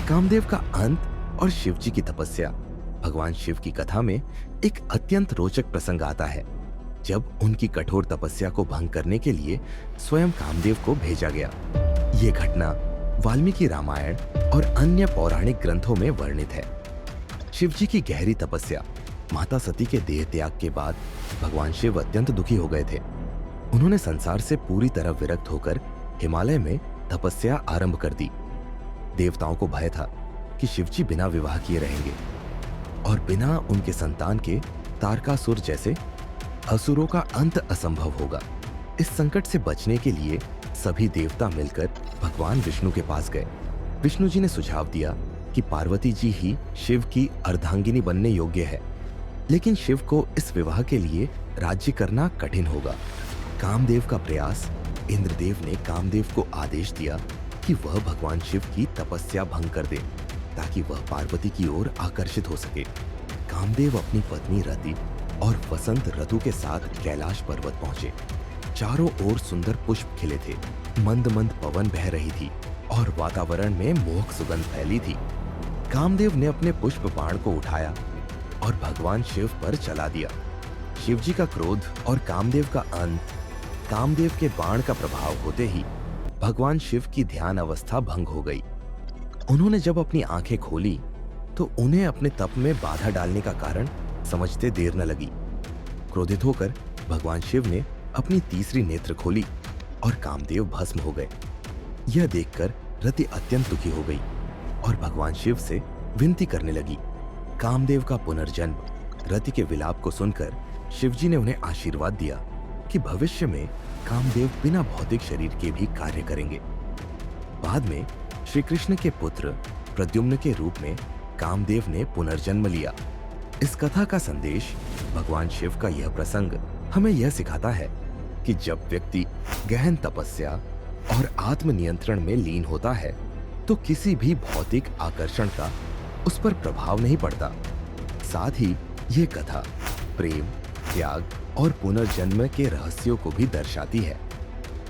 कामदेव का अंत और शिव जी की तपस्या। भगवान शिव की कथा में एक अत्यंत रोचक प्रसंग आता है जब उनकी कठोर तपस्या को भंग करने के लिए स्वयं कामदेव को भेजा गया। ये घटना वाल्मीकि रामायण और अन्य पौराणिक ग्रंथों में वर्णित है। शिव जी की गहरी तपस्या, माता सती के देह त्याग के बाद भगवान शिव अत्यंत दुखी हो गए थे। उन्होंने संसार से पूरी तरह विरक्त होकर हिमालय में तपस्या आरंभ कर दी। देवताओं को भय था कि शिव जी बिना विवाह किए रहेंगे और बिना उनके संतान के तारकासुर जैसे असुरों का अंत असंभव होगा। इस संकट से बचने के लिए सभी देवता मिलकर भगवान विष्णु के पास गए। विष्णु जी ने सुझाव दिया कि पार्वती जी ही शिव की अर्धांगिनी बनने योग्य है, लेकिन शिव को इस विवाह के लिए राज्य करना कठिन होगा। कामदेव का प्रयास, इंद्रदेव ने कामदेव को आदेश दिया कि वह भगवान शिव की तपस्या भंग कर दे ताकि वह पार्वती की ओर आकर्षित हो सके। कामदेव अपनी पत्नी रति और वसंत ऋतु के साथ कैलाश पर्वत पहुंचे। चारों ओर सुंदर पुष्प खिले थे, मंद मंद पवन बह रही थी और वातावरण में मोहक सुगंध फैली थी। कामदेव ने अपने पुष्प बाण को उठाया और भगवान शिव पर चला दिया। शिव जी का क्रोध और कामदेव का अंत, कामदेव के बाण का प्रभाव होते ही भगवान शिव की ध्यान अवस्था भंग हो गई। उन्होंने जब अपनी आंखें खोली तो उन्हें अपने तप में बाधा डालने का कारण समझते देर न लगी। क्रोधित होकर भगवान शिव ने अपनी तीसरी नेत्र खोली और कामदेव भस्म हो गए। यह देखकर रति अत्यंत दुखी हो गई और भगवान शिव से विनती करने लगी। कामदेव का पुनर्जन्म, रति के विलाप को सुनकर शिवजी ने उन्हें आशीर्वाद दिया कि भविष्य में कामदेव बिना भौतिक शरीर के भी कार्य करेंगे। बाद में श्री कृष्ण के पुत्र प्रद्युम्न के रूप में कामदेव ने पुनर्जन्म लिया। इस कथा का संदेश, भगवान शिव का यह प्रसंग हमें यह सिखाता है कि जब व्यक्ति गहन तपस्या और आत्मनियंत्रण में लीन होता है तो किसी भी भौतिक आकर्षण का उस पर प्रभाव नहीं पड़ता। साथ ही ये कथा प्रेम, त्याग और पुनर्जन्म के रहस्यों को भी दर्शाती है।